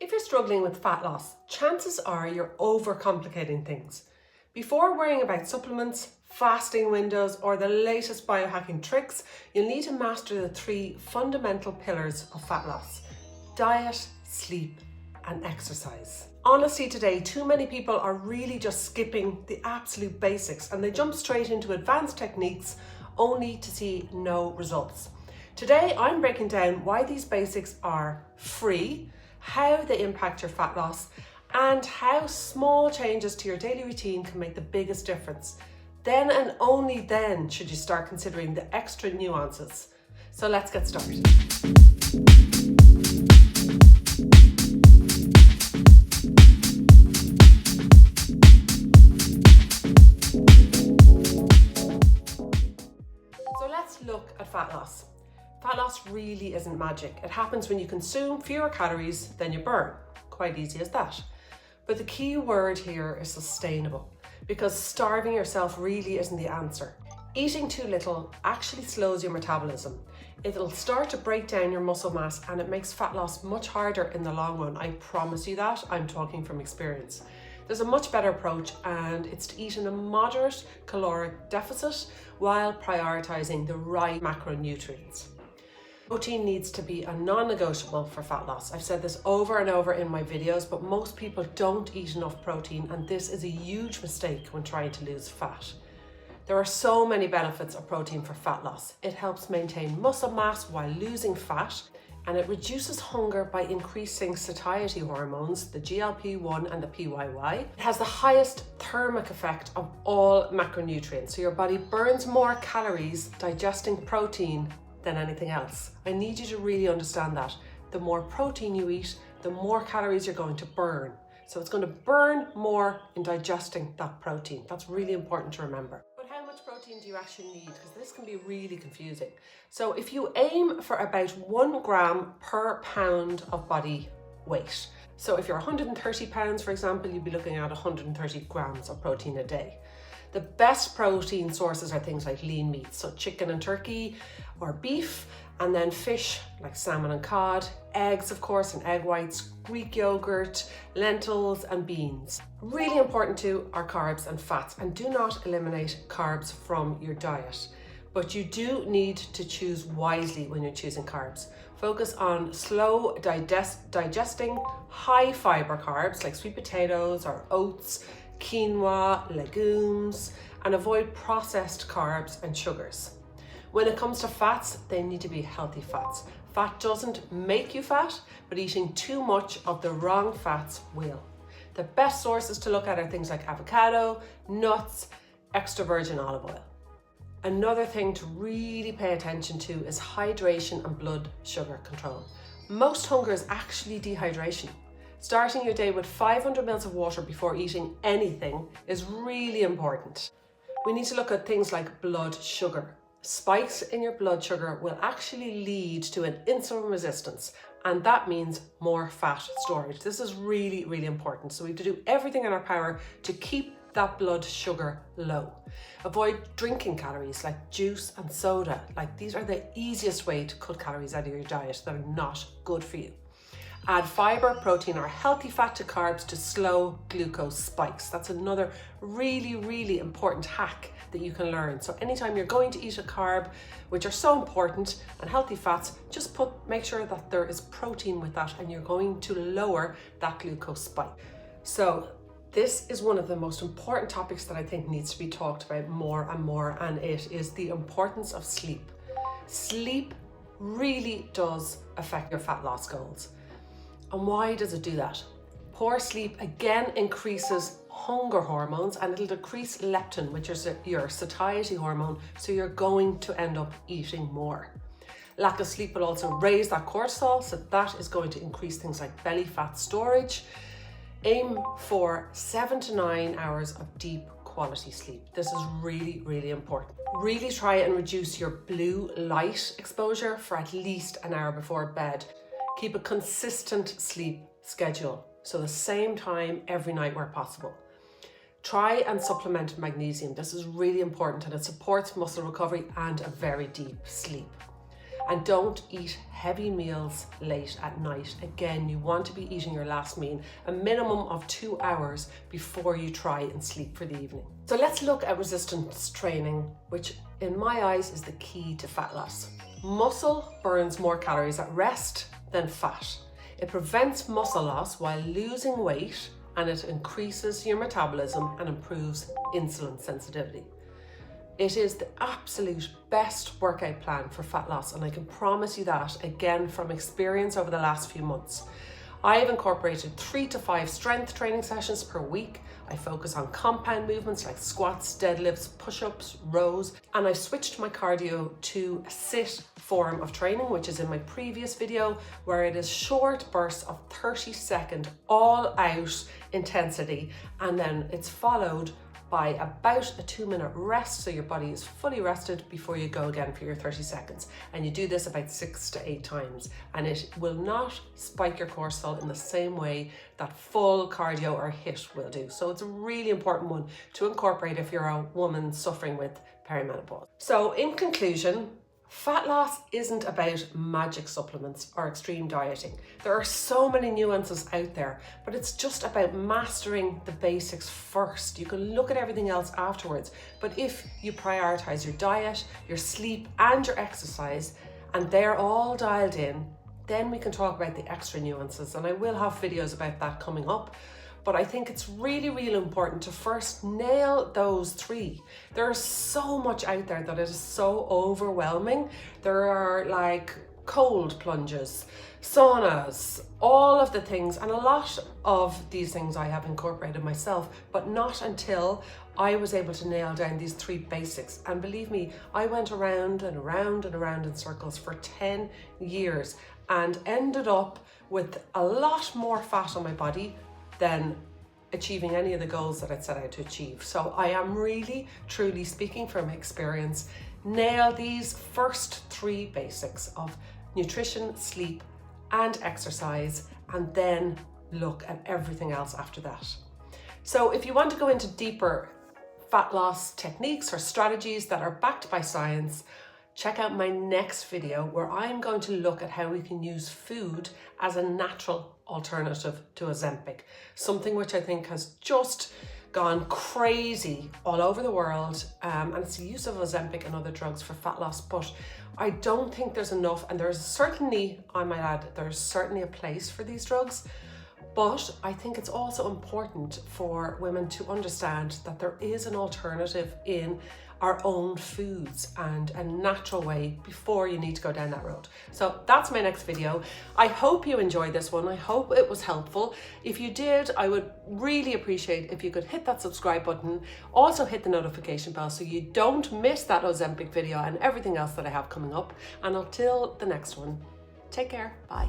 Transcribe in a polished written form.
If you're struggling with fat loss, chances are you're overcomplicating things. Before worrying about supplements, fasting windows, or the latest biohacking tricks, you'll need to master the 3 fundamental pillars of fat loss: diet, sleep, and exercise. Honestly, today, too many people are really just skipping the absolute basics and they jump straight into advanced techniques only to see no results. Today, I'm breaking down why these basics are free, how they impact your fat loss, and how small changes to your daily routine can make the biggest difference. Then and only then should you start considering the extra nuances. So let's get started. So let's look at fat loss. Fat loss really isn't magic. It happens when you consume fewer calories than you burn. Quite easy as that. But the key word here is sustainable, because starving yourself really isn't the answer. Eating too little actually slows your metabolism. It'll start to break down your muscle mass and it makes fat loss much harder in the long run. I promise you that. I'm talking from experience. There's a much better approach, and it's to eat in a moderate caloric deficit while prioritizing the right macronutrients. Protein needs to be a non-negotiable for fat loss. I've said this over and over in my videos, but most people don't eat enough protein, and this is a huge mistake when trying to lose fat. There are so many benefits of protein for fat loss. It helps maintain muscle mass while losing fat, and it reduces hunger by increasing satiety hormones, the GLP-1 and the PYY. It has the highest thermic effect of all macronutrients, so your body burns more calories digesting protein than anything else. I need you to really understand that. The more protein you eat, the more calories you're going to burn. So it's going to burn more in digesting that protein. That's really important to remember. But how much protein do you actually need? Because this can be really confusing. So if you aim for about 1 gram per pound of body weight. So if you're 130 pounds, for example, you'd be looking at 130 grams of protein a day. The best protein sources are things like lean meat, so chicken and turkey or beef, and then fish like salmon and cod, eggs of course and egg whites, Greek yogurt, lentils and beans. Really important too are carbs and fats, and do not eliminate carbs from your diet. But you do need to choose wisely when you're choosing carbs. Focus on slow digesting, high fiber carbs like sweet potatoes or oats, quinoa, legumes, and avoid processed carbs and sugars. When it comes to fats, they need to be healthy fats. Fat doesn't make you fat, but eating too much of the wrong fats will. The best sources to look at are things like avocado, nuts, extra virgin olive oil. Another thing to really pay attention to is hydration and blood sugar control. Most hunger is actually dehydration. Starting your day with 500 ml of water before eating anything is really important. We need to look at things like blood sugar. Spikes in your blood sugar will actually lead to an insulin resistance, and that means more fat storage. This is really, really important. So we have to do everything in our power to keep that blood sugar low. Avoid drinking calories like juice and soda. These are the easiest way to cut calories out of your diet that are not good for you. Add fiber, protein, or healthy fat to carbs to slow glucose spikes. That's another really, really important hack that you can learn. So anytime you're going to eat a carb, which are so important, and healthy fats, just make sure that there is protein with that, and you're going to lower that glucose spike. So this is one of the most important topics that I think needs to be talked about more and more, and it is the importance of sleep. Sleep really does affect your fat loss goals. And why does it do that? Poor sleep again increases hunger hormones, and it'll decrease leptin, which is your satiety hormone, so you're going to end up eating more. Lack of sleep will also raise that cortisol, so that is going to increase things like belly fat storage. Aim for 7 to 9 hours of deep quality sleep. This is really, really important. Really try and reduce your blue light exposure for at least an hour before bed. Keep a consistent sleep schedule, so the same time every night where possible. Try and supplement magnesium. This is really important, and it supports muscle recovery and a very deep sleep. And don't eat heavy meals late at night. Again, you want to be eating your last meal a minimum of 2 hours before you try and sleep for the evening. So let's look at resistance training, which in my eyes is the key to fat loss. Muscle burns more calories at rest than fat. It prevents muscle loss while losing weight, and it increases your metabolism and improves insulin sensitivity. It is the absolute best workout plan for fat loss, and I can promise you that, again, from experience over the last few months. I have incorporated 3 to 5 strength training sessions per week. I focus on compound movements like squats, deadlifts, push-ups, rows, and I've switched my cardio to a sit form of training, which is in my previous video, where it is short bursts of 30-second all-out intensity, and then it's followed by about a 2-minute rest, so your body is fully rested before you go again for your 30 seconds. And you do this about 6 to 8 times, and it will not spike your cortisol in the same way that full cardio or HIIT will do. So it's a really important one to incorporate if you're a woman suffering with perimenopause. So in conclusion, fat loss isn't about magic supplements or extreme dieting. There are so many nuances out there, but it's just about mastering the basics first. You can look at everything else afterwards, but if you prioritize your diet, your sleep, and your exercise, and they're all dialed in, then we can talk about the extra nuances, and I will have videos about that coming up. But I think it's really, really important to first nail those 3. There's so much out there that is so overwhelming. There are like cold plunges, saunas, all of the things, and a lot of these things I have incorporated myself, but not until I was able to nail down these 3 basics. And believe me, I went around and around and around in circles for 10 years and ended up with a lot more fat on my body than achieving any of the goals that I'd set out to achieve. So I am really, truly speaking from experience. Nail these first 3 basics of nutrition, sleep, and exercise, and then look at everything else after that. So if you want to go into deeper fat loss techniques or strategies that are backed by science, check out my next video where I'm going to look at how we can use food as a natural alternative to Ozempic, something which I think has just gone crazy all over the world, and it's the use of Ozempic and other drugs for fat loss, but I don't think there's enough, and there's certainly, I might add, there's certainly a place for these drugs, but I think it's also important for women to understand that there is an alternative in our own foods and a natural way before you need to go down that road. So that's my next video. I hope you enjoyed this one. I hope it was helpful. If you did, I would really appreciate if you could hit that subscribe button. Also hit the notification bell so you don't miss that Ozempic video and everything else that I have coming up. And until the next one, take care. Bye.